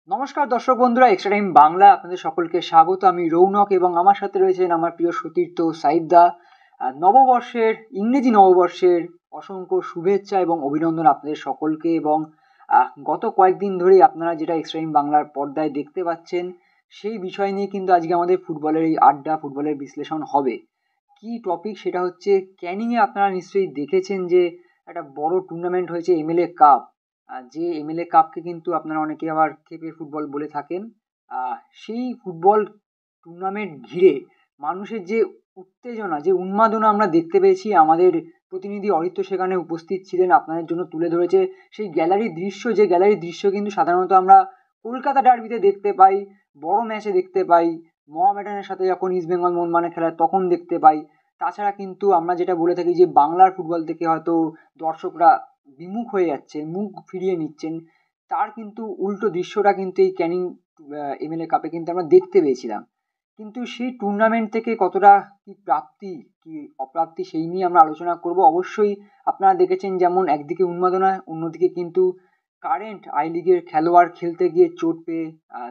নমস্কার দর্শক বন্ধুরা, এক্সট্রা টাইম বাংলা আপনাদের সকলকে স্বাগত। আমি রৌনক এবং আমার সাথে রয়েছেন আমার প্রিয় সতীর্থ সাইবদা। নববর্ষের ইংরেজি নববর্ষের অসংখ্য শুভেচ্ছা এবং অভিনন্দন আপনাদের সকলকে। এবং গত কয়েকদিন ধরেই আপনারা যেটা এক্সট্রা টাইম বাংলার পর্দায় দেখতে পাচ্ছেন, সেই বিষয় নিয়ে কিন্তু আজকে আমাদের ফুটবলের এই আড্ডা, ফুটবলের বিশ্লেষণ হবে। কি টপিক সেটা হচ্ছে ক্যানিংয়ে আপনারা নিশ্চয়ই দেখেছেন যে একটা বড় টুর্নামেন্ট হয়েছে এমএলএ কাপ। যে এমএলএ কাপকে কিন্তু আপনারা অনেকে আবার খেপে ফুটবল বলে থাকেন। সেই ফুটবল টুর্নামেন্ট ঘিরে মানুষের যে উত্তেজনা, যে উন্মাদনা আমরা দেখতে পেয়েছি, আমাদের প্রতিনিধি অরিত্র সেখানে উপস্থিত ছিলেন, আপনাদের জন্য তুলে ধরেছে সেই গ্যালারির দৃশ্য। যে গ্যালারির দৃশ্য কিন্তু সাধারণত আমরা কলকাতা ডার্বিতে দেখতে পাই, বড় ম্যাচে দেখতে পাই, মোহামেডানের সাথে যখন ইস্ট বেঙ্গল মোহনবাগান খেলায় তখন দেখতে পাই। তাছাড়া কিন্তু আমরা যেটা বলে থাকি যে বাংলার ফুটবল থেকে হয়তো দর্শকরা বিমুখ হয়ে যাচ্ছে, মুখ ফিরিয়ে নিচ্ছেন, তার কিন্তু উল্টো দৃশ্যটা কিন্তু এই ক্যানিং এমএলএ কাপে কিন্তু আমরা দেখতে পেয়েছিলাম। কিন্তু সেই টুর্নামেন্ট থেকে কতটা কি প্রাপ্তি কি অপ্রাপ্তি সেই নিয়ে আমরা আলোচনা করব। অবশ্যই আপনারা দেখেছেন যেমন একদিকে উন্মাদনা, অন্যদিকে কিন্তু কারেন্ট আই লিগের খেলোয়াড় খেলতে গিয়ে চোট পেয়ে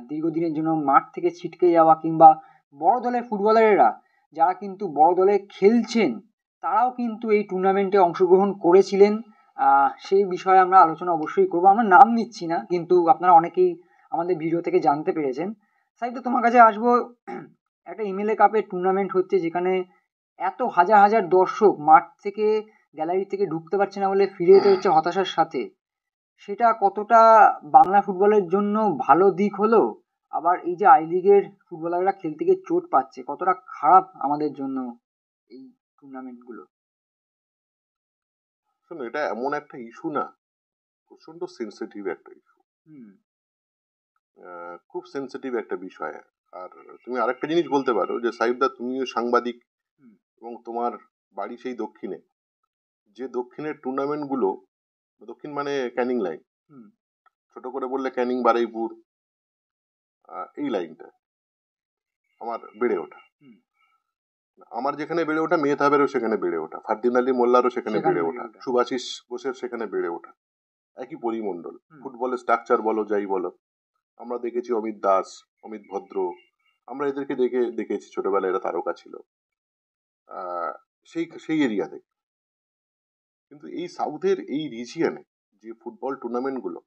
দীর্ঘদিনের জন্য মাঠ থেকে ছিটকে যাওয়া, কিংবা বড় দলের ফুটবলারেরা যারা কিন্তু বড় দলে খেলছেন তারাও কিন্তু এই টুর্নামেন্টে অংশগ্রহণ করেছিলেন। সেই বিষয়ে আমরা আলোচনা অবশ্যই করবো। আমরা নাম নিচ্ছি না, কিন্তু আপনারা অনেকেই আমাদের ভিডিও থেকে জানতে পেরেছেন। সাইডে তোমার কাছে আসবো। একটা এমএলএ কাপের টুর্নামেন্ট হচ্ছে যেখানে এত হাজার হাজার দর্শক মাঠ থেকে, গ্যালারি থেকে ঢুকতে পারছে না বলে ফিরে যেতে হচ্ছে হতাশার সাথে। সেটা কতটা বাংলা ফুটবলের জন্য ভালো দিক হলো, আবার এই যে আই লিগের ফুটবলাররা খেলতে গিয়ে চোট পাচ্ছে, কতটা খারাপ আমাদের জন্য এই টুর্নামেন্টগুলো? শোনো, এটা এমন একটা ইস্যু না, প্রচন্ড সেন্সিটিভ একটা ইস্যু, খুব সেন্সিটিভ একটা বিষয়। আর তুমি আরেকটা জিনিস বলতে পারো যে সাইবদা, তুমিও সাংবাদিক এবং তোমার বাড়ি সেই দক্ষিণে, যে দক্ষিণের টুর্নামেন্ট গুলো, দক্ষিণ মানে ক্যানিং লাইন, ছোট করে বললে ক্যানিং বারুইপুর, এই লাইনটা আমার বেড়ে ওঠা। আমার যেখানে বেড়ে ওঠা, মেহতাবেরও সেখানে বেড়ে ওঠা, ফারদিন আলী মোল্লারও সেখানে বেড়ে ওঠা, সুভাষিস বোসের সেখানে বেড়ে ওঠা, একই পরিমণ্ডল। ফুটবলের স্ট্রাকচার বলো, যাই বলো, আমরা দেখেছি অমিত দাস, অমিত ভদ্র, আমরা এদেরকে দেখেছি ছোটবেলায়, এরা তারকা ছিল সেই সেই এরিয়া থেকে। কিন্তু এই সাউথের এই রিজিয়নে যে ফুটবল টুর্নামেন্ট গুলো,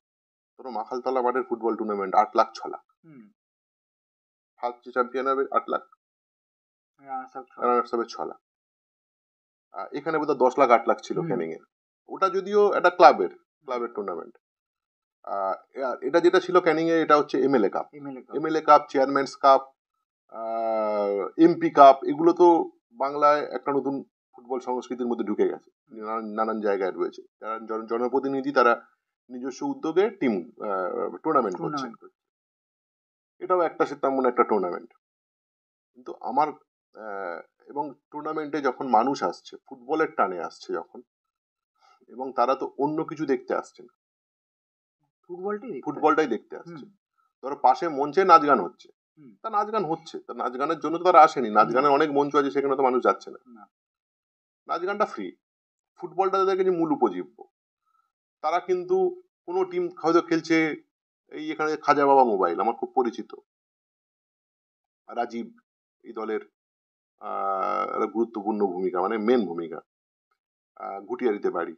ধরো মাখালতলা মাঠের football tournament 8 lakh 6 lakh, first champion হবে 8 লাখ, রানার্স হবে 6 লাখ, এখানে বোধহয় 10 লাখ 8 লাখ ছিল ক্যানিং এর। ওটা যদিও একটা ক্লাবের টুর্নামেন্ট। এটা যেটা ছিল ক্যানিং এ, এটা হচ্ছে MLA cup. MLA cup, chairman's cup, MP cup, এগুলো তো বাংলায় একটা নতুন ফুটবল সংস্কৃতির মধ্যে ঢুকে গেছে, নানান জায়গায় রয়েছে। যারা জনপ্রতিনিধি, তারা নিজস্ব উদ্যোগে টিম টুর্নামেন্ট করছেন। এটাও একটা তেমন একটা টুর্নামেন্ট। কিন্তু আমার এবং টুর্নামেন্টে যখন মানুষ আসছে, ফুটবলের টানে আসছে যখন, এবং তারা তো অন্য কিছু দেখতে আসছে না, ফুটবলটাই দেখতে আসছে। ধরো পাশে মঞ্চে নাচ গান হচ্ছে, তা নাচ গান হচ্ছে, তা নাচ গানের জন্য তো তারা আসেনি। নাচ গানের অনেক মঞ্চ আছে, সেখানে তো মানুষ যাচ্ছে না। নাচ গানটা ফ্রি, ফুটবলটা তাদের কাছে মূল উপজীব্য। তারা কিন্তু কোনো টিম হয়তো খেলছে, এই এখানে খাজা বাবা মোবাইল আমার খুব পরিচিত, রাজীব এই দলের গুরুত্বপূর্ণ ভূমিকা, মানে মেন ভূমিকা। ঘুটিয়ারিতে বাড়ি,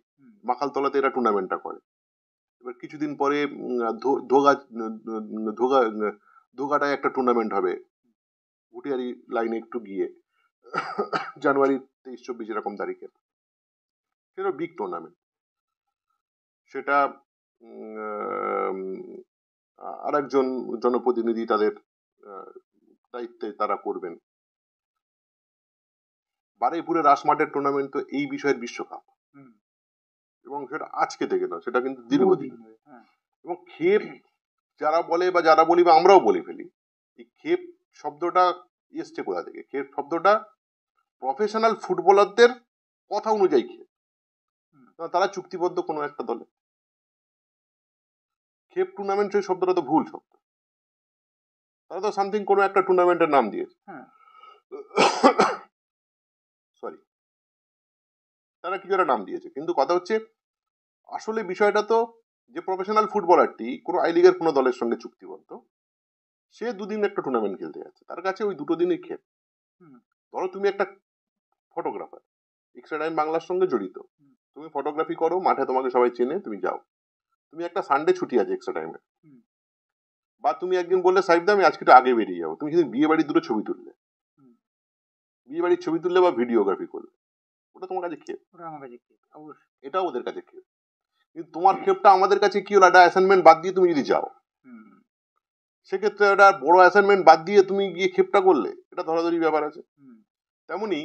মাখালতলাতে এরা টুর্নামেন্টটা করে। এবার কিছুদিন পরে ধোগাটায় একটা টুর্নামেন্ট হবে, ঘুটিয়ারি লাইনে একটু গিয়ে, জানুয়ারি 23-24 এরকম তারিখে। সেটা বিগ টুর্নামেন্ট। সেটা আর একজন জনপ্রতিনিধি তাদের দায়িত্বে তারা করবেন। বারুইপুরের রাসমাঠের টুর্নামেন্ট তো এই বিষয়ের বিশ্বকাপ, এবং সেটা আজকে থেকে না, সেটা কিন্তু দীর্ঘদিন। এবং খেপ যারা বলে বা যারা বলি বা আমরাও বলে ফেলি, এই খেপ শব্দটা এসছে কোথা থেকে? খেপ শব্দটা প্রফেশনাল ফুটবলারদের কথা অনুযায়ী খেপ, তারা চুক্তিবদ্ধ কোনো একটা দলে। খেপ টুর্নামেন্ট সেই শব্দটা তো ভুল শব্দ, তারা তো সামথিং কোনো একটা টুর্নামেন্টের নাম দিয়েছে, সরি, তারা কিছু একটা নাম দিয়েছে। কিন্তু কথা হচ্ছে আসলে বিষয়টা তো যে প্রফেশনাল ফুটবলারটি কোনো আই লিগের কোনো দলের সঙ্গে চুক্তিবদ্ধ, সে দুদিন একটা টুর্নামেন্ট খেলতে যাচ্ছে, তার কাছে ওই দুটো দিনই খেল। ধরো তুমি একটা ফটোগ্রাফার, এক্সট্রা টাইম বাংলার সঙ্গে জড়িত, তুমি ফটোগ্রাফি করো, মাঠে তোমাকে সবাই চেনে, তুমি যাও, তুমি একটা সানডে ছুটি আছে এক্সট্রা টাইমে, বা তুমি একদিন বললে সাইফ দা আমি আজকে একটু আগে বেরিয়ে যাবো, তুমি সেদিন বিয়ে বাড়ির দুটো ছবি তুললে, বিয়ে বাড়ির ছবি তুললে বা ভিডিওগ্রাফি করলে, ওটা তোমার কাছে খেপ, এটাও ওদের কাছে খেপ। কিন্তু তোমার ক্ষেপটা আমাদের কাছে কি হলো, একটা অ্যাসাইনমেন্ট বাদ দিয়ে তুমি যদি যাও, সেক্ষেত্রে একটা বড় অ্যাসাইনমেন্ট বাদ দিয়ে তুমি গিয়ে ক্ষেপটা করলে, এটা ধরাধরি ব্যাপার আছে। তেমনি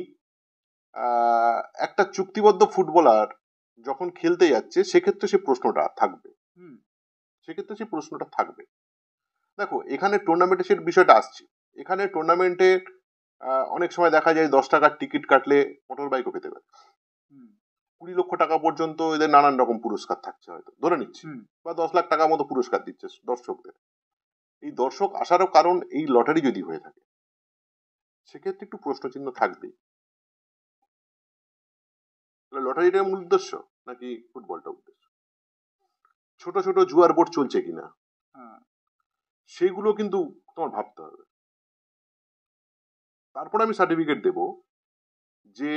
একটা চুক্তিবদ্ধ ফুটবলার যখন খেলতে যাচ্ছে, সেক্ষেত্রে সে প্রশ্নটা থাকবে, দেখো এখানে টুর্নামেন্টে সে বিষয়টা আসছে, এখানে টুর্নামেন্টে অনেক সময় দেখা যায় 10 টাকার টিকিট কাটলে মোটর বাইকও পেতে পারে, 20 লক্ষ টাকা পর্যন্ত এদের নানান রকম পুরস্কার থাকছে, হয়তো ধরে নিচ্ছি, বা 10 লাখ টাকা মতো পুরস্কার দিচ্ছে দর্শকদের। এই দর্শক আসারও কারণ এই লটারি যদি হয়ে থাকে, সেক্ষেত্রে একটু প্রশ্নচিহ্ন থাকবেই। লটারিটা মূল উদ্দেশ্য নাকি ফুটবলটা উদ্দেশ্য? ছোট ছোট জুয়ার বোর্ড চলছে কিনা, সেগুলো কিন্তু তোমার ভাবতে হবে। তারপর আমি সার্টিফিকেট দেব যে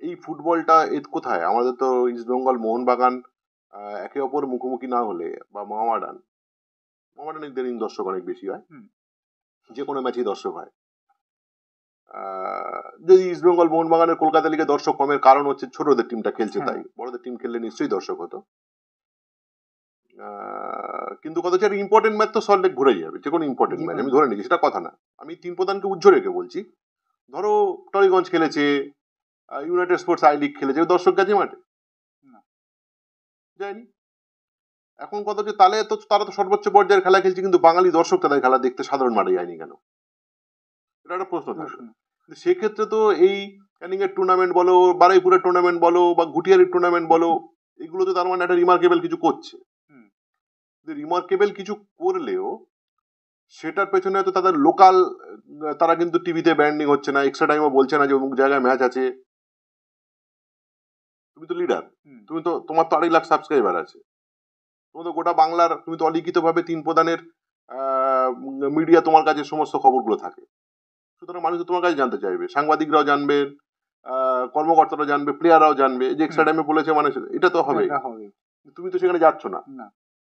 এই ফুটবলটা কোথায়, আমাদের তো ইস্ট বেঙ্গল মোহনবাগান একে অপর মুখোমুখি না হলে, বা মোহামেডান ইদানিং দর্শক অনেক বেশি হয়, যে কোনো ম্যাচেই দর্শক হয়। যদি ইস্ট বেঙ্গল মোহনবাগানের কলকাতা লিগে দর্শক কমের কারণ হচ্ছে ছোটদের টিমটা খেলছে, তাই বড়দের টিম খেললে নিশ্চয়ই দর্শক হতো। কিন্তু কথা হচ্ছে একটা ইম্পর্টেন্ট ম্যাচ তো সল্টলেক ঘুরে যাবে, যে কোনো ইম্পর্টেন্ট ম্যাচ আমি ধরে নিচ্ছি, সেটা কথা না, আমি তিন প্রধানকে উজ্জ্ব রেখে বলছি। ধরো টলিগঞ্জ খেলেছে, ইউনাইটেড স্পোর্টস আই লিগ খেলেছে, দর্শক গেছে মাঠে? যায়নি। এখন কথা হচ্ছে তাহলে তো তারা তো সর্বোচ্চ পর্যায়ের খেলা খেলছে, কিন্তু বাঙালি দর্শক তাদের খেলা দেখতে সাধারণ মাঠে যায়নি কেন? এটা একটা প্রশ্ন থাকবে। সেক্ষেত্রে তো এই ক্যানিং এর টুর্নামেন্ট বলো, বারুইপুরের টুর্নামেন্ট বলো, বা গুটিয়ারির টুর্নামেন্ট বলো, এগুলো তো তার মানে একটা রিমার্কেবল কিছু করছে। রিমার্কেবল কিছু করলেও সেটার পেছনে হয়তো তাদের লোকাল, তারা কিন্তু টিভিতে ব্র্যান্ডিং হচ্ছে না, এক্সট্রা টাইমও বলছে না যে অমুক জায়গায় ম্যাচ আছে। তুমি তো লিডার, তুমি তো, তোমার তো 2.5 লাখ সাবস্ক্রাইবার আছে, তুমি তো গোটা বাংলার, তুমি তো অলিখিত ভাবে তিন প্রধানের মিডিয়া তোমার কাছে সমস্ত খবরগুলো থাকে, সুতরাং মানুষ তো তোমার কাছে জানতে চাইবে, সাংবাদিকরাও জানবেন, কর্মকর্তারাও জানবে, প্লেয়াররাও জানবে, যে এক্সট্রা টাইমে বলেছে মানে এটা তো হবে। তুমি তো সেখানে যাচ্ছ না,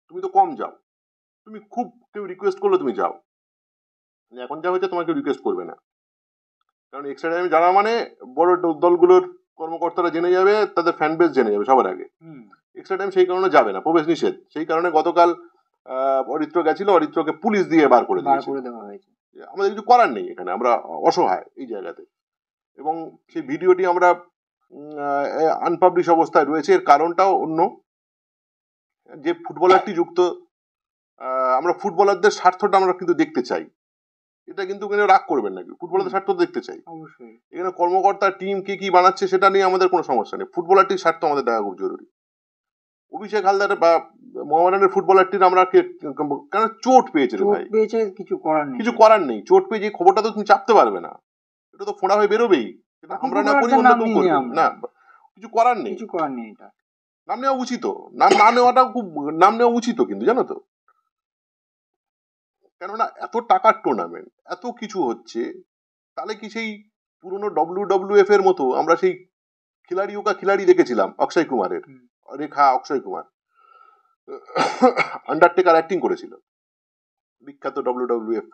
তুমি তো কম যাও, তুমি খুব কেউ রিকোয়েস্ট করলে তুমি যাও, এখন যা হয়েছে তোমাকে রিকোয়েস্ট করবে না, কারণ এক্সট্রা টাইমে যারা মানে বড় দলগুলোর কর্মকর্তারা জেনে যাবে, তাদের ফ্যান বেস জেনে যাবে সবার আগে, এক্সট্রা টাইম সেই কারণে যাবে না, প্রবেশ নিষেধ, সেই কারণে গতকাল অরিত্র গেছিল, অরিত্রকে পুলিশ দিয়ে বার করে দেওয়া হয়েছে। আমাদের কিছু করার নেই, এখানে আমরা অসহায় এই জায়গাতে, এবং সেই ভিডিওটি আমরা আনপাবলিশ অবস্থায় রয়েছে। এর কারণটাও অন্য, যে ফুটবলারটি যুক্ত, আমরা ফুটবলারদের স্বার্থটা আমরা কিন্তু দেখতে চাই, এটা কিন্তু রাগ করবেন নাকি, ফুটবলারদের স্বার্থ দেখতে চাই অবশ্যই। এখানে কর্মকর্তা টিম কে কি বানাচ্ছে সেটা নিয়ে আমাদের কোনো সমস্যা নেই, ফুটবলারটির স্বার্থ আমাদের দেখা খুব জরুরি। অভিষেক হালদার বা মোহামেডানের ফুটবলারটির আমরা কেন চোট পেয়েছে, ভাই কিছু করার নেই, চোট পেয়ে যে খবরটা তো তুমি চাপতে পারবে না, এটা তো ফোড়া হয়ে বেরোবেই, আমরা না করি অন্য কেউ করবে না, কিছু করার নেই, এটা নাম নেওয়া উচিত, নাম না নেওয়াটা খুব, নাম নেওয়া উচিত কিন্তু, জানো তো, কেননা এত টাকার টুর্নামেন্ট, এত কিছু হচ্ছে, তাহলে কি সেই পুরনো WWF এর মতো আমরা সেই খিলাড়ি দেখেছিলাম, অক্ষয় কুমারের, রেখা অক্ষয় কুমার, আন্ডারটেকার অ্যাক্টিং করেছিল, বিখ্যাত WWF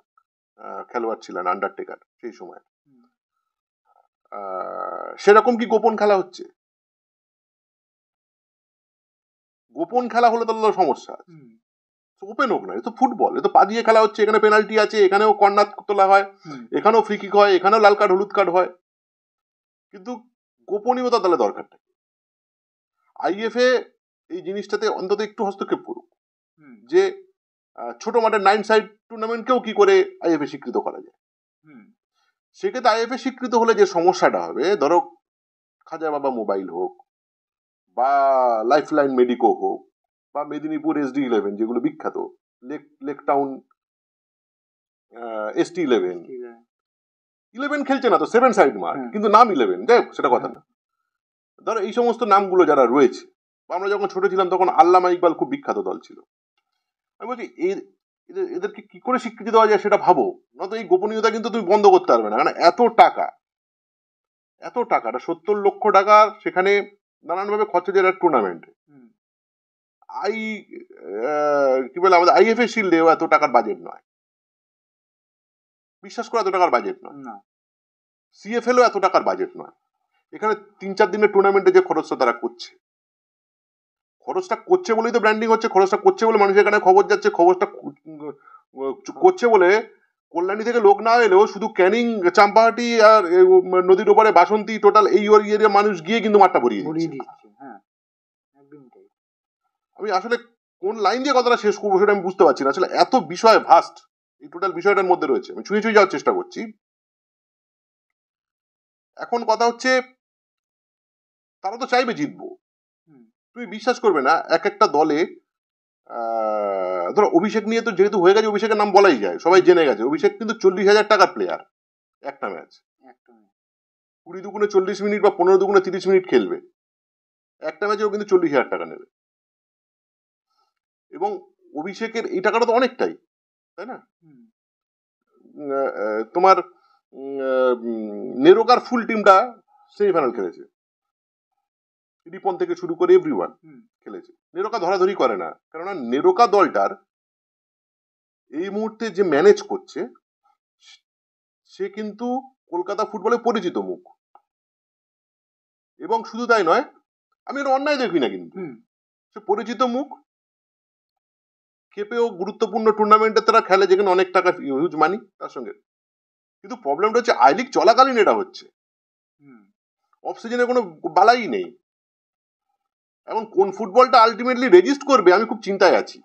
খেলোয়াড় ছিলেন আন্ডারটেকার সেই সময়, সেরকম কি গোপন খেলা হচ্ছে? গোপন খেলা হলে তাহলে সমস্যা আছে, ওপেন হোক না, এ তো ফুটবল, এ তো পা দিয়ে খেলা হচ্ছে, এখানে পেনাল্টি আছে, এখানেও কর্নার তোলা হয়, এখানেও ফ্রি কিক হয়, এখানেও লাল কার্ড হলুদ কার্ড হয়, কিন্তু গোপনীয়তা তাহলে দরকারটা, আইএফএ এই জিনিসটাতে অন্তত একটু হস্তক্ষেপ করুক, যে ছোট মাঠের 9 সাইড টুর্নামেন্টকেও কি করে আইএফএ স্বীকৃত করা যায়। সেক্ষেত্রে আইএফএ স্বীকৃত হলে যে সমস্যাটা হবে, ধরো খাজা বাবা মোবাইল হোক, বা লাইফ লাইন মেডিকো হোক, বা মেদিনীপুর SD11 যেগুলো বিখ্যাত, লেক টাউন ST11 খেলছে না তো, 7 সাইড মাঠ, কিন্তু নাম 11, যাই হোক সেটা কথা না, ধরো এই সমস্ত নামগুলো যারা রয়েছে, আমরা যখন ছোট ছিলাম তখন আল্লামা ইকবাল খুব বিখ্যাত দল ছিল। আমি বলছি এদেরকে কি করে স্বীকৃতি দেওয়া যায় সেটা ভাবো, নয়তো এই গোপনীয়তা কিন্তু তুমি বন্ধ করতে পারবে না। কারণ এত টাকা 70 লক্ষ টাকা সেখানে নানানভাবে খরচা যায় একটা টুর্নামেন্টে। কি বলে আমাদের IFA শিল্ডেও এত টাকার বাজেট নয়, বিশ্বাস করে এত টাকার বাজেট নয়। CFL এত টাকার বাজেট নয়। এখানে 3-4 দিনের টুর্নামেন্টে যে খরচটা তারা করছে বলেই তো ব্র্যান্ডিং হচ্ছে, খরচটা করছে বলে মানুষের এখানে খবর যাচ্ছে, খবরটা করছে বলে কল্যাণী থেকে লোক না এলেও শুধু ক্যানিং, চাম্পাহাটি আর নদীর ওপারে বাসন্তী, টোটাল এই এরিয়ার মানুষ গিয়ে কিন্তু মাঠটা ভরিয়ে দিচ্ছে। আমি আসলে কোন লাইন দিয়ে কথাটা শেষ করবো সেটা আমি বুঝতে পারছি না। আসলে এত বিষয় ভাস্ট এই টোটাল বিষয়টার মধ্যে রয়েছে, আমি ছুঁয়ে যাওয়ার চেষ্টা করছি। এখন কথা হচ্ছে তারা তো চাইবে জিতবো। তুমি বিশ্বাস করবে না, এক একটা দলে ধরো অভিষেক নিয়ে তো যেহেতু হয়ে গেছে, অভিষেকের নাম বলাই যায়, সবাই জেনে গেছে। অভিষেক কিন্তু 40,000 টাকার প্লেয়ার। একটা ম্যাচ 20 দুগুণে 40 মিনিট বা 15 দুগুণে 30 মিনিট খেলবে, একটা ম্যাচেও কিন্তু 40,000 টাকা নেবে। এবং অভিষেকের এই টাকাটা তো অনেকটাই, তাই না? তোমার নেরোকার ফুল টিমটা সেমিফাইনাল খেলেছে, রিপন থেকে শুরু করে এভরিওয়ান খেলেছে। নেরোকা ধরাধরি করে না, কেননা নেরোকা দলটার এই মুহূর্তে যে ম্যানেজ করছে সে কিন্তু কলকাতা ফুটবলে পরিচিত মুখ। এবং শুধু তাই নয়, আমি এর অন্যায় দেখি না, কিন্তু সে পরিচিত মুখ। খেপেও গুরুত্বপূর্ণ টুর্নামেন্টে তারা খেলে, যেখানে অনেক টাকা হিউজ মানি তার সঙ্গে। কিন্তু প্রবলেমটা হচ্ছে আই লিগ চলাকালীন এটা হচ্ছে, অফ সিজনে কোনো বালাই নেই। এখন কোন ফুটবলটা আলটিমেটলি রেজিস্ট করবে আমি খুব চিন্তায় আছি।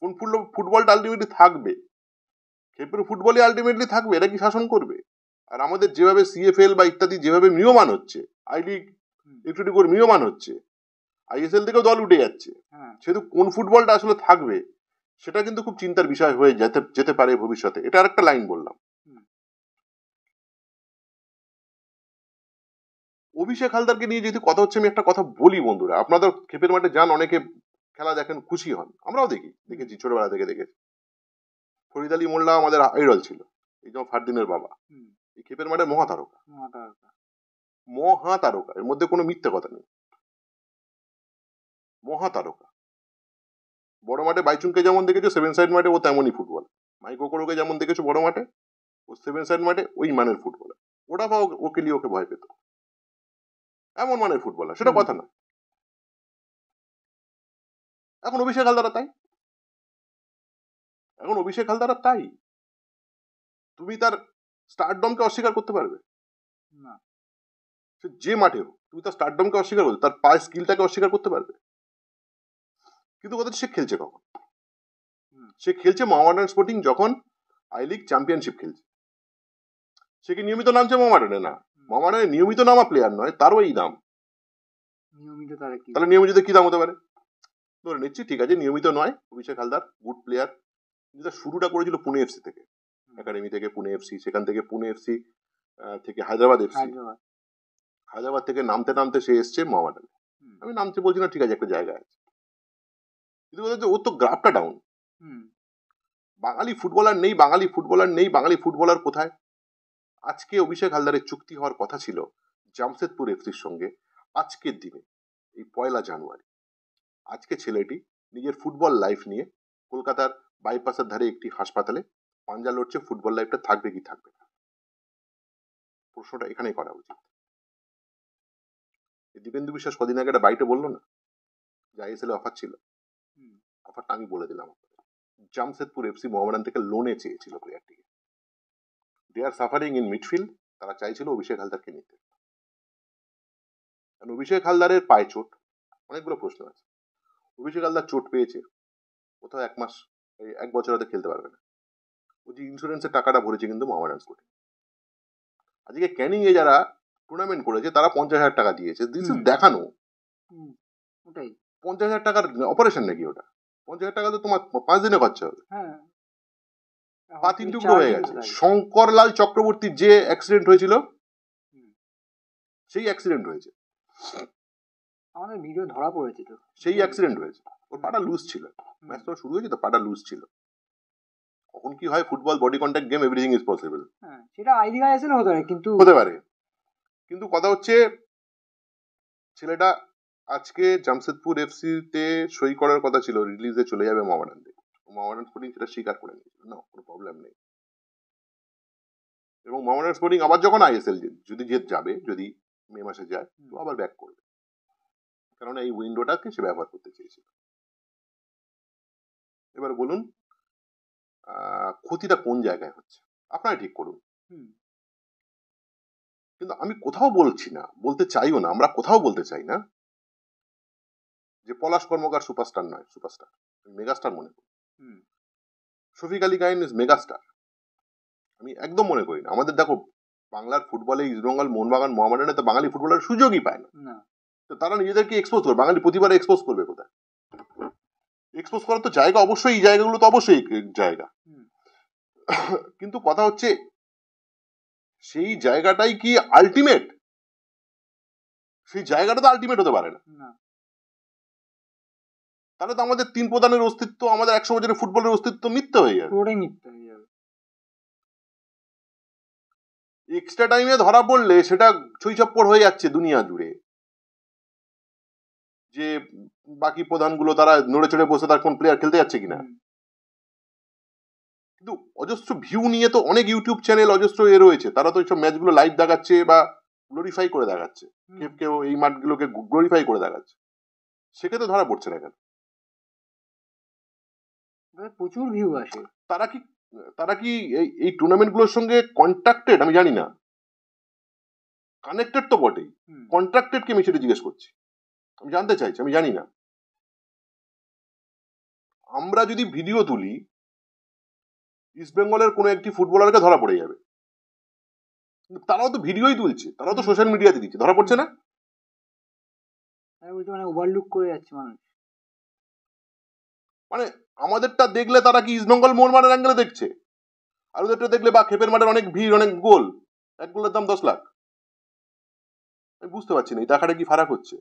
কোন ফুটবলটা আলটিমেটলি থাকবে? খেপের ফুটবলই আলটিমেটলি থাকবে? এটা কি শাসন করবে? আর আমাদের যেভাবে CFL বা ইত্যাদি যেভাবে নিয়মান হচ্ছে, আই লিগ একটু করে নিয়মান হচ্ছে, ISL থেকেও দল উঠে যাচ্ছে, সেহেতু কোন ফুটবলটা আসলে থাকবে সেটা কিন্তু খুব চিন্তার বিষয় হয়ে যেতে পারে ভবিষ্যতে। এটা আর একটা লাইন বললাম। অভিষেক হালদারকে নিয়ে যদি কথা হচ্ছে, আমি একটা কথা বলি বন্ধুরা, আপনাদের খেপের মাঠে যান, অনেকে খেলা দেখেন, খুশি হন, আমরাও দেখেছি, ছোটবেলা থেকে দেখেছি। ফরিদ আলী মোল্লা আমাদের আইডল ছিল, এই যেমন ফারদিনের বাবা, এই খেপের মাঠে মহাতারকা। এর মধ্যে কোনো মিথ্যে কথা নেই, মহাতারকা। বড় মাঠে বাইচুংকে যেমন দেখেছো, 7 সাইড মাঠে ও তেমনই ফুটবল। মাইক ওকোরোকে যেমন দেখেছো বড় মাঠে, ও 7 সাইড মাঠে ওই মানের ফুটবলার। ওটা বা ওকে নিয়ে ওকে ভয় পেত, এমন মানের ফুটবলার, সেটা কথা না। এখন অভিষেক হালদার তাই। তুমি তার স্টারডমকে অস্বীকার করতে পারবে না? যে মাঠে হোক তুমি তার স্টারডমকে অস্বীকার করতে, তার পায়ের স্কিলটাকে অস্বীকার করতে পারবে? কিন্তু কথা সে খেলছে কখন? সে খেলছে মোহামেডান স্পোর্টিং যখন আই লিগ চ্যাম্পিয়নশিপ খেলছে। সে কি নিয়মিত নামছে মোহামেডানে? না, মোহামেডানে নিয়মিত নামা প্লেয়ার নয়, তারও এই দাম। তাহলে নিয়মিত কি দাম হতে পারে? ধরে নিচ্ছি ঠিক আছে নিয়মিত নয়, অভিষেক হালদার গুড প্লেয়ার, কিন্তু তার শুরুটা করেছিল পুনে FC থেকে, একাডেমি থেকে পুনে FC, সেখান থেকে পুনে FC থেকে হায়দ্রাবাদ FC, হায়দ্রাবাদ থেকে নামতে নামতে সে এসছে মোহামেডানে। আমি নামতে বলছি না, ঠিক আছে একটা জায়গা আছে, কিন্তু ওর তো গ্রাফটা ডাউন। বাঙালি ফুটবলার নেই, বাঙালি ফুটবলার কোথায়? আজকে অভিষেক হালদারের চুক্তি হওয়ার কথা ছিল জামশেদপুর FCর সঙ্গে, আজকের দিনে এই 1 জানুয়ারি। আজকে ছেলেটি নিজের ফুটবল লাইফ নিয়ে কলকাতার বাইপাসের ধারে একটি হাসপাতালে পাঞ্জা লড়ছে, ফুটবল লাইফটা থাকবে কি থাকবে না। প্রশ্নটা এখানেই করা উচিত। দীপেন্দু বিশ্বাস কদিন আগে একটা বাইটে বললো না যে ISL অফার ছিল, অফারটা আমি বলে দিলাম। জামশেদপুর FC মোহামেডান থেকে লোনে চেয়েছিল প্লেয়ারটিকে। দে আর সাফারিং ইন মিডফিল্ড, তারা চাইছিল অভিষেক হালদারকে নিতে। অভিষেক হালদারের পায়ে চোট, অনেকগুলো প্রশ্ন আছে। অভিষেক হালদার চোট পেয়েছে, কোথাও 1 বছর হয়তো খেলতে পারবে না। ও যে ইন্স্যুরেন্সের টাকাটা ভরেছে কিন্তু মোহামেডান স্পোর্টিং। আজকে ক্যানিং এ যারা টুর্নামেন্ট করেছে তারা 50,000 টাকা দিয়েছে, দিস ইজ দেখানো। 50,000 টাকার অপারেশন নাকি ওটা? 50,000 টাকা তো তোমার 5 দিনে খরচা হবে। পা 3 টুকরো হয়ে গেছে। শঙ্করলাল চক্রবর্তীর যে অ্যাক্সিডেন্ট হয়েছিল, সেই অ্যাক্সিডেন্ট হয়েছে। আমাদের ভিডিও ধরা পড়েছে তো, সেই অ্যাক্সিডেন্ট হয়েছে, ওর পাটা লুজ ছিল, ম্যাচ তো শুরু হয়েছে তো পাটা লুজ ছিল। কখন কি হয়, football body contact game, everything is possible. হ্যাঁ, সেটা আইডিয়াল হতে পারে, কিন্তু হতে পারে, কিন্তু কথা হচ্ছে ছেলেটা আজকে জামশেদপুর এফসি তে সই করার কথা ছিল, রিলিজে চলে যাবে মোহামেডান থেকে, মোহামেডান স্পোর্টিং সেটা স্বীকার করে নিয়েছিল, না কোনো প্রবলেম নেই। এবং মোহামেডান স্পোর্টিং আবার যখন আইএসএল যদি যাবে, যদি মে মাসে যায়, তো আবার ব্যাক করবে, কারণ এই উইন্ডোটাকে সে ব্যবহার করতে চেয়েছিল। এবার বলুন ক্ষতিটা কোন জায়গায় হচ্ছে, আপনারা ঠিক করুন। কিন্তু আমি কোথাও বলছি না, বলতে চাইও না, আমরা কোথাও বলতে চাই না যে পলাশ কর্মকার সুপারস্টার নয়, সুপারস্টার মেগাস্টার মনে করি। শফিক আলী গায়েন ইজ মেগাস্টার, আমি একদম মনে করি না। আমাদের দেখো বাংলার ফুটবলে ইস্টবেঙ্গল, মোহনবাগান, মোহামেডানে তো বাঙালি ফুটবলার সুযোগই পায় না, তো তারা নিজেদেরকে এক্সপোজ করবে, বাঙালি প্রতিবারে এক্সপোজ করবে কোথায়? এক্সপোজ করার তো জায়গা অবশ্যই, এই জায়গাগুলো তো অবশ্যই জায়গা, কিন্তু কথা হচ্ছে সেই জায়গাটাই কি আলটিমেট? সেই জায়গাটা তো আলটিমেট হতে পারে না। তাহলে তো আমাদের তিন প্রধানের অস্তিত্ব, আমাদের 100 বছরের ফুটবলের অস্তিত্ব মিথ্যে হয়ে যাবে, পুরোটাই মিথ্যে হয়ে যাবে। এক্সট্রা টাইমে ধরা পড়লে সেটা ছইছপ্পর হয়ে যাচ্ছে দুনিয়া জুড়ে, যে বাকি প্রধানগুলো তারা নড়ে চড়ে বসে তার কোন প্লেয়ার খেলতে যাচ্ছে কিনা। কিন্তু অজস্র ভিউ নিয়ে তো অনেক ইউটিউব চ্যানেল অজস্র রয়েছে, তারা তো এইসব ম্যাচগুলো লাইভ দেখাচ্ছে বা গ্লোরিফাই করে দেখাচ্ছে, কেউ এই মাঠগুলোকে গ্লোরিফাই করে দেখাচ্ছে, সেক্ষেত্রে ধরা পড়ছে না কেন? প্রচুর ভিউ আসে। তারা কি এই টুর্নামেন্ট গুলোর সঙ্গে কন্ট্রাক্টেড? আমি জানি না, কানেক্টেড তো বটেই, কন্ট্রাক্টেড কে আমি সেটা জিজ্ঞেস করছি, আমি জানতে চাইছি, আমি জানি না। আমরা যদি ভিডিও তুলি, ইস্ট বেঙ্গলের কোনো একটি ফুটবলারকে ধরা পড়ে যাবে, তারাও তো ভিডিওই তুলছে, তারাও তো সোশ্যাল মিডিয়াতে দিচ্ছে, ধরা পড়ছে না? মানে ওভারলুক করে যাচ্ছে মানুষ। মানে আমাদেরটা দেখলে তারা কি ইস্ট বেঙ্গল মোহনবাগানের অ্যাঙ্গেলে দেখছে, আর ওদেরটা দেখলে বা খেপের মাঠের অনেক ভিড়, অনেক গোল, এক গোলের দাম 10 লাখ, আমি বুঝতে পারছি না এই টাকাটা কি ফারাক হচ্ছে।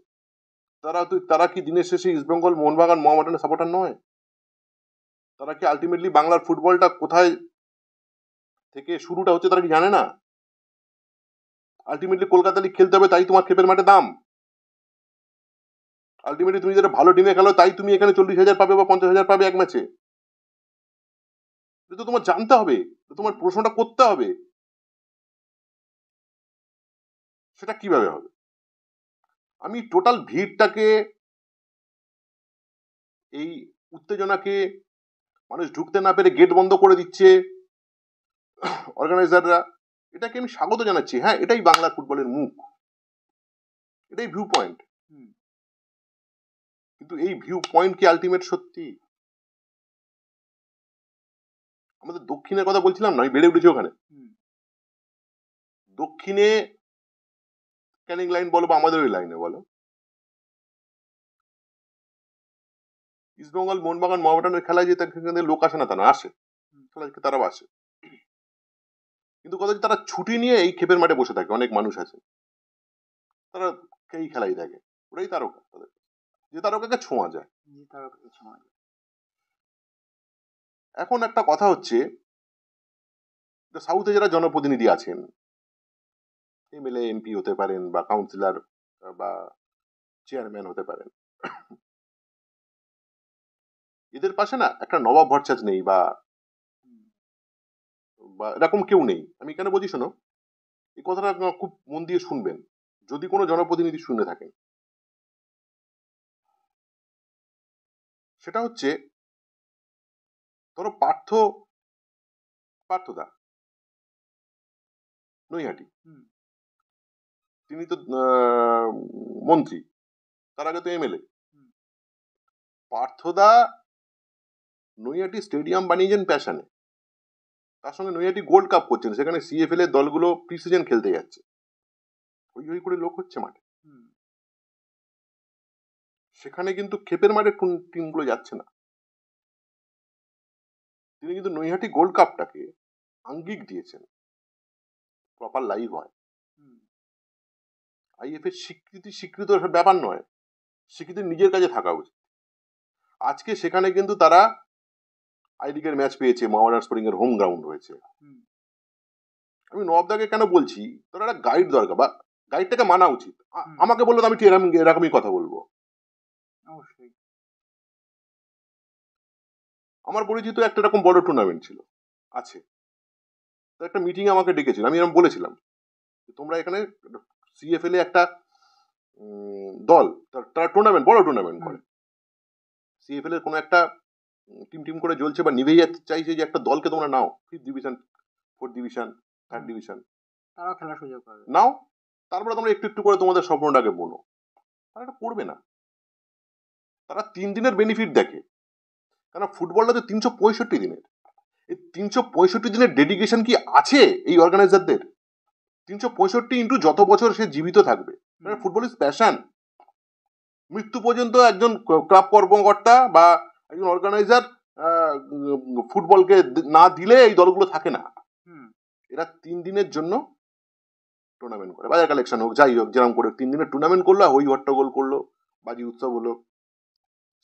তারা কি দিনের শেষে ইস্ট বেঙ্গল, মোহনবাগান, মোহামেডানের সাপোর্টার নয়? তারা কি আলটিমেটলি বাংলার ফুটবলটা কোথায় থেকে শুরুটা হচ্ছে তারা কি জানে না? আলটিমেটলি কলকাতা লিগ খেলতে হবে, তাই তোমার খেপের মাঠে দাম। আলটিমেটলি তুমি যেটা ভালো টিমে খেলো, তাই তুমি এখানে 40,000 পাবে বা 50,000 পাবে এক ম্যাচে। তো তোমার জানতে হবে, তোমার প্রশ্নটা করতে হবে, সেটা কিভাবে হবে? আমি টোটাল ভিড়টাকে, এই উত্তেজনাকে, মানুষ ঢুকতে না পেরে গেট বন্ধ করে দিচ্ছে অর্গানাইজাররা, এটাকে আমি স্বাগত জানাচ্ছি। হ্যাঁ, এটাই বাংলার ফুটবলের মুখ, এটাই ভিউ পয়েন্ট। কিন্তু এই ভিউ পয়েন্ট কি আলটিমেট সত্যি? আমাদের দক্ষিণের কথা বলছিলাম না, আমি বেড়ে উঠেছি ওখানে। দক্ষিণে ক্যানিং লাইন বলো বা আমাদের ওই লাইনে বলো, ইস্টবেঙ্গল, মোহনবাগান, মোহামেডানের খেলায় যে লোক আসে না তা না, আসে, খেলা তারাও আসে, কিন্তু কথা তারা ছুটি নিয়ে এই খেপের মাঠে বসে থাকে। অনেক মানুষ আছে তারা এই খেলাই দেখে, ওরাই তারকা, তাদের যে তারকাকে ছোঁয়া যায়। এখন একটা কথা হচ্ছে, সাউথে যারা জনপ্রতিনিধি আছেন, এমএলএ এমপি হতে পারেন বা কাউন্সিলর বা চেয়ারম্যান হতে পারেন, এদের পাশে না একটা নবাব ভরছাছ নেই বা এরকম কেউ নেই। আমি কেন বলছি শোনো, এই কথাটা খুব মন দিয়ে শুনবেন, যদি কোনো জনপ্রতিনিধি শুনে থাকেন। সেটা হচ্ছে, ধরো পার্থদা নৈহাটি, তিনি তো মন্ত্রী, তার আগে তো এমএলএ। পার্থদা নৈহাটি স্টেডিয়াম বানিয়েছেন প্যাশনে, তার সঙ্গে নৈহাটি গোল্ড কাপ করছেন, সেখানে সিএফএল এর দলগুলো প্রি সিজন খেলতে যাচ্ছে, ওই ওই করে লোক হচ্ছে মাঠে। সেখানে কিন্তু খেপের মাঠে টিমগুলো যাচ্ছে না। তিনি কিন্তু নৈহাটি গোল্ড কাপটাকে আঙ্গিক দিয়েছেন, প্রপার লাইভ হয়, আইএফ এর স্বীকৃত ব্যাপার নয়। সে কিন্তু নিজের কাছে থাকা উচিত। আজকে সেখানে কিন্তু তারা আই লিগের ম্যাচ পেয়েছে, মোহামেডান স্পোর্টিং এর হোম গ্রাউন্ড হয়েছে। আমি নবাবদাকে কেন বলছি, তোর একটা গাইড দরকার, বা গাইডটাকে মানা উচিত। আমাকে বললো তো আমি ঠিক এরকমই কথা বলবো। অবশ্যই। আমার পরিচিত একটা এরকম বড় টুর্নামেন্ট ছিল, আছে, তো একটা মিটিং আমাকে ডেকেছিল। আমি এরকম বলেছিলাম তোমরা এখানে সিএফএল এ একটা দল, তারা টুর্নামেন্ট, বড় টুর্নামেন্ট করে, সিএফএল এর কোনো একটা টিম করে জ্বলছে বা নিভে যেতে চাইছে, যে একটা দলকে তোমরা নাও, 5th division, 4th division, 3rd division, তারা খেলার সুযোগ পাবে, নাও, তারপরে তোমরা একটু একটু করে তোমাদের স্বপ্নটাকে বলো। তারা এটা করবে না, তারা 3 দিনের বেনিফিট দেখে। কারণ ফুটবলটা তো 365 দিনের, এই 365 দিনের ডেডিকেশন কি আছে এই অর্গানাইজারদের? 365 ইন্টু যত বছর সে জীবিত থাকবে। Football is passion. মৃত্যু পর্যন্ত একজন ক্লাব কর্মকর্তা বা একজন অর্গানাইজার ফুটবলকে না দিলে এই দলগুলো থাকে না। এরা 3 দিনের জন্য টুর্নামেন্ট করে, বাজার কালেকশন হোক, যাই হোক, যেরকম করে 3 দিনের টুর্নামেন্ট করলো, ওই হট্টগোল করলো, বাজি উৎসব হলো,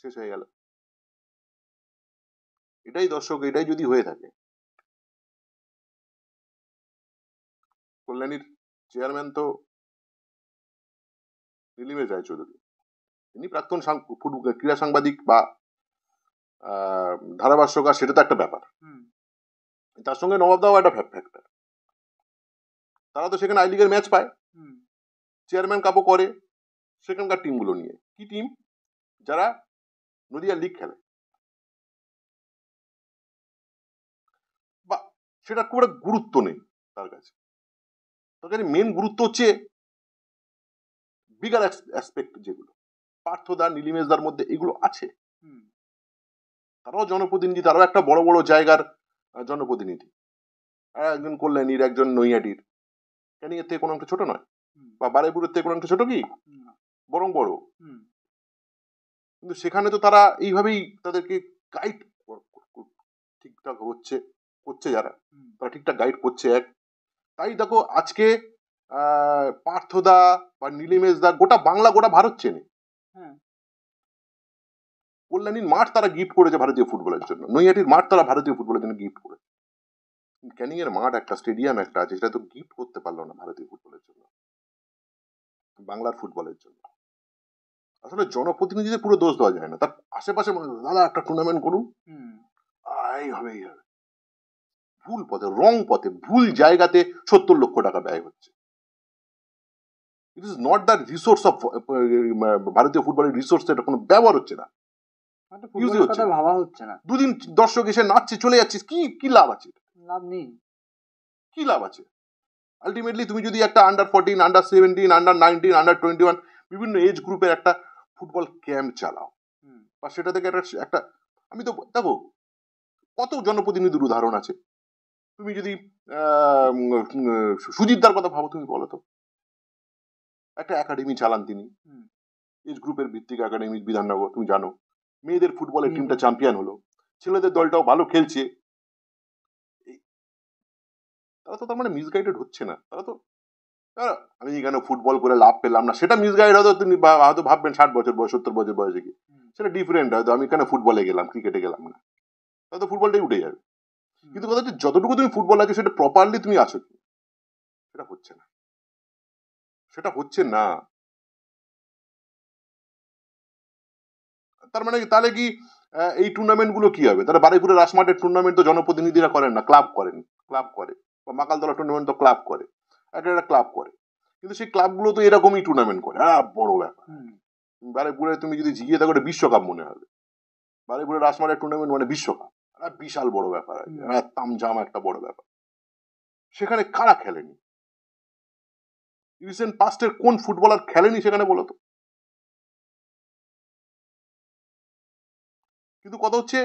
শেষ হয়ে গেল। এটাই দর্শক, এটাই যদি হয়ে থাকে। কল্যাণীর চেয়ারম্যান তো নীলিমেশ রায়চৌধুরী, তিনি প্রাক্তন ক্রীড়া সাংবাদিক বা ধারাভাষ্যকার, সেটা তো একটা ব্যাপার। তার সঙ্গে নবাবদাও একটা ফ্যাক্টর। তারা তো সেখানে আই লিগের ম্যাচ পায়, চেয়ারম্যান কাপও করে সেখানকার টিমগুলো নিয়ে। কি টিম? যারা নদিয়া লিগ খেলে, বা সেটা খুব একটা গুরুত্ব নেই তার কাছে। তার কাছে মেন গুরুত্ব হচ্ছে বিগার অ্যাসপেক্ট, যেগুলো পার্থদা, নীলিমেশদার মধ্যে এগুলো আছে। তারাও জনপ্রতিনিধি, তারাও একটা বড় বড় জায়গার জনপ্রতিনিধি। একজন কল্যাণীর, একজন নৈহাটির, ক্যানিং এর থেকে কোনো একটা ছোট নয়, বা বারুইপুরের থেকে কোনো একটা ছোট কি, বরং বড়। কিন্তু সেখানে তো তারা এইভাবেই তাদেরকে গাইড ঠিকঠাক করছে যারা, তারা ঠিকঠাক গাইড করছে। তাই দেখো আজকে পার্থদা বা নীলিমেশদা গোটা বাংলা, গোটা ভারত চেনে। কল্যাণীর মাঠ তারা গিফট করেছে ভারতীয় ফুটবলের জন্য, নৈহাটির মাঠ তারা ভারতীয় ফুটবলের জন্য গিফট করেছে। ক্যানিং এর মাঠ একটা, স্টেডিয়াম একটা আছে, সেটা তো গিফট করতে পারলো না ভারতীয় ফুটবলের জন্য, বাংলার ফুটবলের জন্য। আসলে জনপ্রতিনিধিদের পুরো দোষ দেওয়া যায় না, তার আশেপাশে দাদা একটা টুর্নামেন্ট করুন, এই হবে এই হবে। ভুল পথে, রং পথে, ভুল জায়গাতে 70 লক্ষ টাকা ব্যয় হচ্ছে। It is not the resource of ভারতীয় ফুটবলের রিসোর্স, এটা কোনো ব্যবহার হচ্ছে না, ভাবা হচ্ছে না। দুদিন দর্শক এসে নাচছে চলে যাচ্ছে, কি লাভ আছে? লাভ নেই। কি লাভ আছে? আলটিমেটলি তুমি যদি একটা আন্ডার 14, আন্ডার 17, আন্ডার 19, আন্ডার 21 বিভিন্ন এজ গ্রুপের একটা ফুটবল ক্যাম্প চালাও, বা সেটা থেকে একটা আমি তো দেখো কত জনপ্রতিনিধির উদাহরণ আছে। তুমি যদি সুজিতদার কথা ভাবো, তুমি বলো তো, একটা একাডেমি চালান তিনি, এজ গ্রুপের ভিত্তিক একাডেমি বিধাননগর, তুমি জানো, মেয়েদের ফুটবলের টিমটা চ্যাম্পিয়ন হলো, ছেলেদের দলটাও ভালো খেলছে। তারা তো তার মানে মিসগাইডেড হচ্ছে না। তারা তো আমি এখানে ফুটবল করে লাভ পেলাম না, সেটা মিসগাইড হয়তো তুমি হয়তো ভাববেন 60 বছর বয়স, 70 বছর বয়সে কি, সেটা ডিফারেন্ট। হয়তো আমি এখানে ফুটবলে গেলাম, ক্রিকেটে গেলাম না, হয়তো ফুটবলটাই উঠে যাবে। কিন্তু কথা হচ্ছে যতটুকু তুমি ফুটবল আছো সেটা প্রপারলি তুমি আছো কি, সেটা হচ্ছে না, সেটা হচ্ছে না। তার মানে তাহলে কি এই টুর্নামেন্ট গুলো কি হবে? তারা বারুইপুরের রাসমাঠের টুর্নামেন্ট তো জনপ্রতিনিধিরা করেন না, ক্লাব করেন, ক্লাব করে, বা মাকালতলা টুর্নামেন্ট তো ক্লাব করে, একটা ক্লাব করে। কিন্তু সেই ক্লাবগুলো তো এরকমই টুর্নামেন্ট করে, বড় ব্যাপার। বারুইপুরে তুমি যদি জিগিয়ে থাকো বিশ্বকাপ মনে হবে, বারুইপুরের রাসমাঠের টুর্নামেন্ট মানে বিশ্বকাপ, বিশাল বড় ব্যাপার, তামঝাম একটা বড় ব্যাপার। সেখানে কারা খেলেনি? রিসেন্ট পাস্টের কোন ফুটবলার খেলেনি সেখানে বলো তো? কিন্তু কথা হচ্ছে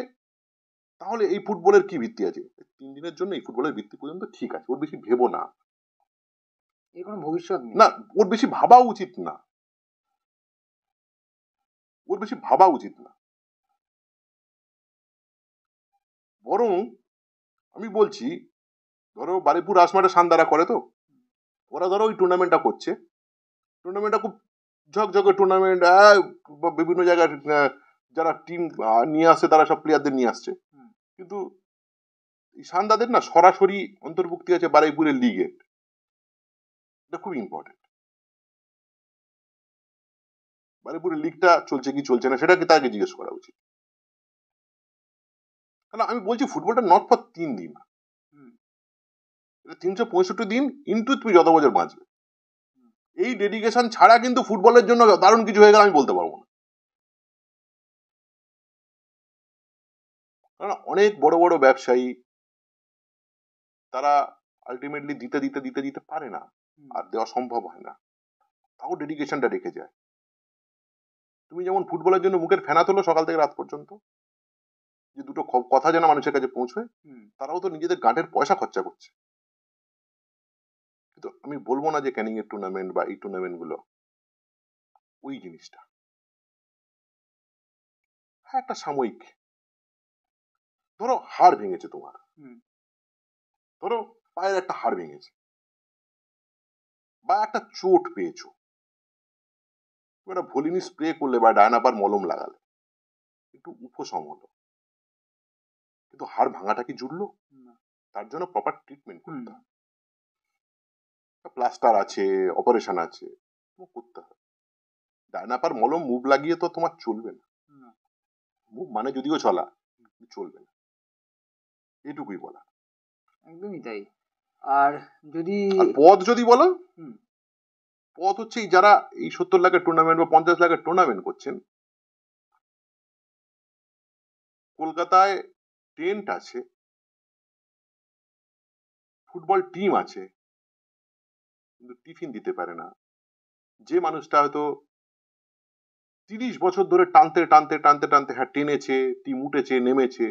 তাহলে এই ফুটবলের কি ভিত্তি আছে? 3 দিনের জন্য এই ফুটবলের ভিত্তি পর্যন্ত ঠিক আছে, ওর বেশি ভেবো না, এর কোনো ভবিষ্যৎ নেই। না, ওর বেশি ভাবা উচিত না, ওর বেশি ভাবা উচিত না। বরং আমি বলছি, ধরো বারুইপুর রাসমাঠে সান্দারা করে, তো ওরা ধরো ওই টুর্নামেন্টটা করছে, টুর্নামেন্টটা খুব ঝকঝকে টুর্নামেন্ট, বিভিন্ন জায়গায় যারা টিম নিয়ে আসছে তারা সব প্লেয়ারদের নিয়ে আসছে, কিন্তু ঈশানদাদের না সরাসরি অন্তর্ভুক্তি আছে বারুইপুরের লিগে, এটা খুব ইম্পর্টেন্ট। বারুইপুরের লিগটা চলছে কি চলছে না সেটা কি তাকে জিজ্ঞেস করা উচিত। কারণ আমি বলছি ফুটবলটা নট ফর 3 দিন, এটা 365 দিন ইন্টু তুমি যত বছর বাঁচবে। এই ডেডিকেশন ছাড়া কিন্তু ফুটবলের জন্য দারুণ কিছু হয়ে গেল আমি বলতে পারবো না। কারণ অনেক বড় বড় ব্যবসায়ী তারা আলটিমেটলি দিতে দিতে দিতে দিতে পারে না, আর দেওয়া সম্ভব হয় না, তাও ডেডিকেশনটা রেখে যায়। তুমি যেমন ফুটবলের জন্য মুখের ফেনা তোলো সকাল থেকে রাত পর্যন্ত, যে দুটো কথা যেন মানুষের কাছে পৌঁছয়, তারাও তো নিজেদের গাঁটের পয়সা খরচা করছে। কিন্তু আমি বলবো না যে ক্যানিং এর টুর্নামেন্ট বা এই টুর্নামেন্ট গুলো ওই জিনিসটা, হ্যাঁ একটা সাময়িক, ধরো হাড় ভেঙেছে তোমার, ধরো পায়ের একটা হাড় ভেঙেছে বা একটা চোট পেয়েছো, তুমি একটা ভলিনি স্প্রে করলে বা ডায়নাপার মলম লাগালে একটু উপশম হলো, কিন্তু হাড় ভাঙাটা কি জুড়লো? তার জন্য প্রপার ট্রিটমেন্ট করতে হবে, প্লাস্টার আছে, অপারেশন আছে, করতে হবে। ডায়নাপার মলম মুভ লাগিয়ে তো তোমার চলবে না, মুভ মানে যদিও চলা, চলবে না, এইটুকুই বলা। একদমই তাই। আর যদি পদ যদি বলো, পদ হচ্ছে যারা এই 70 লাখের টুর্নামেন্ট বা 50 লাখের টুর্নামেন্ট করছেন, কলকাতায় টেন্ট আছে, ফুটবল টিম আছে, কিন্তু টিফিন দিতে পারে না। যে মানুষটা হয়তো 30 বছর ধরে টানতে টানতে টানতে টানতে হ্যাঁ টেনেছে, টিম উঠেছে নেমেছে,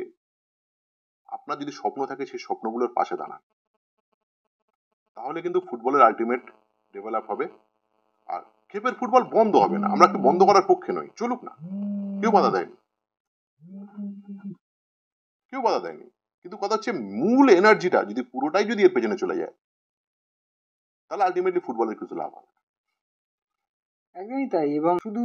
আপনার যদি স্বপ্ন থাকে সেই স্বপ্নগুলোর পাশে দাঁড়ান, তাহলে কিন্তু ফুটবলের আলটিমেট ডেভেলপ হবে। আর খেপের ফুটবল বন্ধ হবে না, আমরা কি বন্ধ করার পক্ষে নই, চলুক না, কেউ বাধা দেয়নি, কেউ বাধা দেয়নি, কিন্তু কথা হচ্ছে মূল এনার্জিটা যদি পুরোটাই যদি এর পেছনে চলে যায়, তাহলে আলটিমেটলি ফুটবলের কিছু লাভ হবে। একদমই তাই। এবং শুধু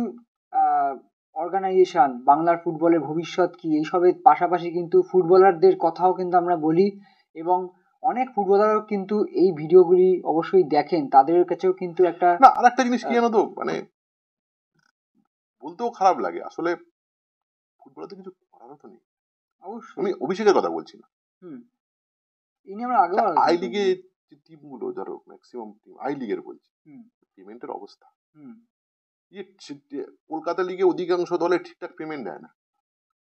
অর্গানাইজেশন, বাংলার ফুটবলের ভবিষ্যৎ কি, এইসবের পাশাপাশি কিন্তু ফুটবলারদের কথাও কিন্তু আমরা বলি, এবং অনেক ফুটবলারও কিন্তু এই ভিডিওগুলি অবশ্যই দেখেন, তাদের কাছেও কিন্তু একটা না আর একটা জিনিস কি জানো তো, মানে বলতেও খারাপ লাগে, আসলে ফুটবলে তো কিছু করারও তো নেই। অবশ্যই আমি অভিষেকের কথা বলছি না, এই নিয়ে আমরা আগেও আই লিগে যে টিমগুলো, ধরো ম্যাক্সিমাম টিম আই লিগের বলছি, পেমেন্টের অবস্থা, কলকাতা লিগে অধিকাংশ দলে ঠিকঠাক পেমেন্ট দেয় না।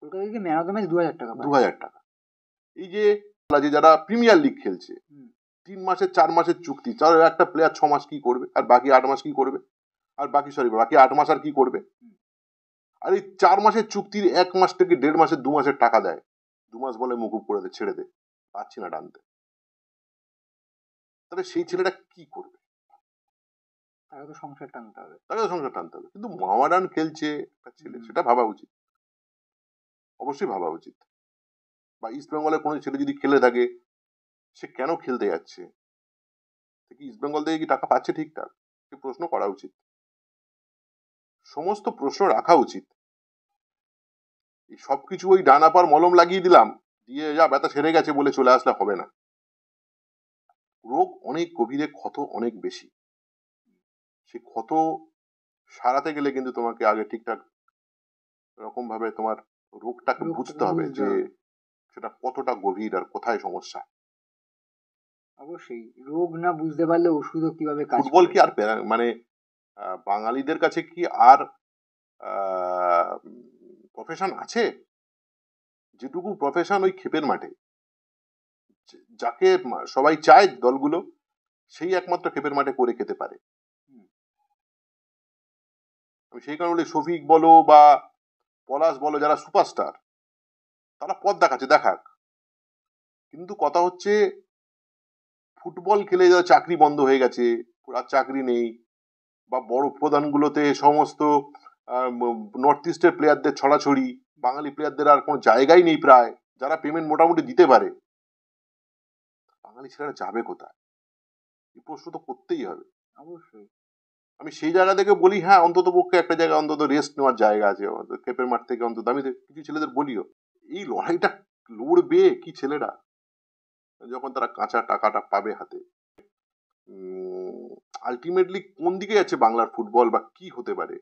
কলকাতা লিগে ম্যান অফ দ্য ম্যাচ 2000 টাকা, 2000 টাকা। এই যে যারা প্রিমিয়ার লিগ খেলছে, 3 মাসের 4 মাসের চুক্তি, একটা প্লেয়ার 6 মাস কি করবে, আর বাকি 8 মাস কি করবে, আর বাকি 8 মাস আর কি করবে। আর এই 4 মাসের চুক্তির 1 মাস থেকে 1.5 মাসের 2 মাসের টাকা দেয়, 2 মাস বলে মুকুব করে দে, ছেড়ে দে, পাচ্ছি না টানতে। তাহলে সেই ছেলেটা কি করবে? তাকে তো সংসার টানতে হবে, তাকে তো সংসার টানতে হবে। কিন্তু মামাডান খেলছে একটা ছেলে, সেটা ভাবা উচিত, অবশ্যই ভাবা উচিত। বা ইস্ট বেঙ্গলের কোনো ছেলে যদি খেলে থাকে, সে কেন খেলতে যাচ্ছে, ইস্ট বেঙ্গল থেকে কি টাকা পাচ্ছে ঠিকঠাক, সে প্রশ্ন করা উচিত, সমস্ত প্রশ্ন রাখা উচিত। এই সবকিছু ওই ডানাপার মলম লাগিয়ে দিলাম, দিয়ে যা ব্যথা সেরে গেছে বলে চলে আসলে হবে না। রোগ অনেক গভীরে, ক্ষত অনেক বেশি। সেই ক্ষত সারাতে গেলে কিন্তু তোমাকে আগে ঠিকঠাক রকম ভাবে তোমার রোগটাকে বুঝতে হবে, যে সেটা কতটা গভীর আর কোথায় সমস্যা। অবশ্যই রোগ না বুঝতে পারলে ওষুধও কিভাবে কাজ করবে। ফুটবল কি আর মানে বাঙালিদের কাছে কি আর প্রফেশন আছে? যেটুকু প্রফেশন ওই ক্ষেপের মাঠে, যাকে সবাই চায় দলগুলো, সেই একমাত্র ক্ষেপের মাঠে করে খেতে পারে। আমি সেই কারণে শফিক বলো বা পলাশ বলো, যারা সুপারস্টার, তারা পথ দেখাচ্ছে, দেখাক। কিন্তু কথা হচ্ছে ফুটবল খেলে যারা চাকরি বন্ধ হয়ে গেছে, আর চাকরি নেই, বা বড় প্রধানগুলোতে সমস্ত নর্থ ইস্টের প্লেয়ারদের ছড়াছড়ি, বাঙালি প্লেয়ারদের আর কোনো জায়গাই নেই প্রায়, যারা পেমেন্ট মোটামুটি দিতে পারে, বাঙালি ছেলেরা যাবে কোথায়? এই প্রশ্ন তো করতেই হবে। অবশ্যই আমি সেই জায়গা থেকে বলি হ্যাঁ অন্তত পক্ষে একটা জায়গায় অন্তত রেস্ট নেওয়ার জায়গা আছে, খেপের মাঠ থেকে অন্তত আমি কিছু ছেলেদের বলিও এই লড়াইটা লড়বে কি ছেলেরা যখন তারা কাঁচা টাকাটা পাবে হাতে। আলটিমেটলি কোন দিকে যাচ্ছে বাংলার ফুটবল বা কি হতে পারে,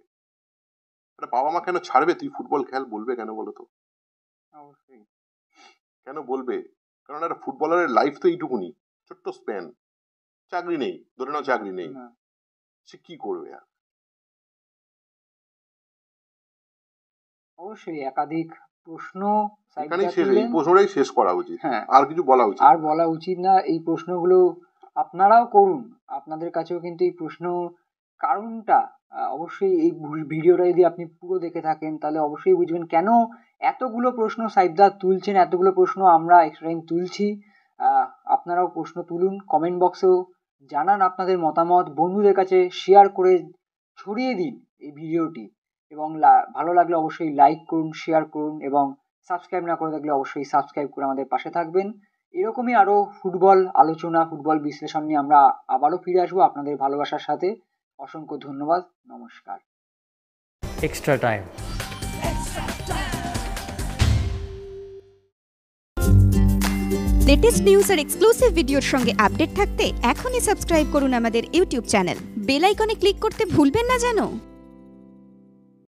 একটা বাবা মা কেন ছাড়বে তুই ফুটবল খেল, বলবে কেন বলো তো? অবশ্যই কেন বলবে? কারণ একটা ফুটবলারের লাইফ তো এইটুকুনি, ছোট্ট স্প্যান, চাকরি নেই, ধরে নাও চাকরি নেই, সে কি করবে? আর অবশ্যই একাধিক প্রশ্ন এখানেই শেষ, এই প্রশ্নটাই শেষ করা উচিত, হ্যাঁ আর কিছু বলা উচিত আর বলা উচিত না। এই প্রশ্নগুলো আপনারাও করুন, আপনাদের কাছেও কিন্তু এই প্রশ্ন কারণটা অবশ্যই এই ভিডিওটা যদি আপনি পুরো দেখে থাকেন তাহলে অবশ্যই বুঝবেন কেন এতগুলো প্রশ্ন সাইদদা তুলছেন, এতগুলো প্রশ্ন আমরা এক্সট্রা টাইম তুলছি। আপনারাও প্রশ্ন তুলুন, কমেন্ট বক্সেও জানান আপনাদের মতামত, বন্ধুদের কাছে শেয়ার করে ছড়িয়ে দিন এই ভিডিওটি, এবং ভালো লাগলে অবশ্যই লাইক করুন, শেয়ার করুন, এবং সাবস্ক্রাইব না করে থাকলে অবশ্যই সাবস্ক্রাইব করে আমাদের পাশে থাকবেন। এরকমই আরও ফুটবল আলোচনা, ফুটবল বিশ্লেষণ নিয়ে আমরা আবারও ফিরে আসবো আপনাদের ভালোবাসার সাথে। অসংখ্য ধন্যবাদ, নমস্কার। Extra time. লেটেস্ট নিউজ আর এক্সক্লুসিভ ভিডিওর সঙ্গে আপডেট থাকতে এখনই সাবস্ক্রাইব করুন আমাদের ইউটিউব চ্যানেল। বেল আইকনে ক্লিক করতে ভুলবেন না যেন।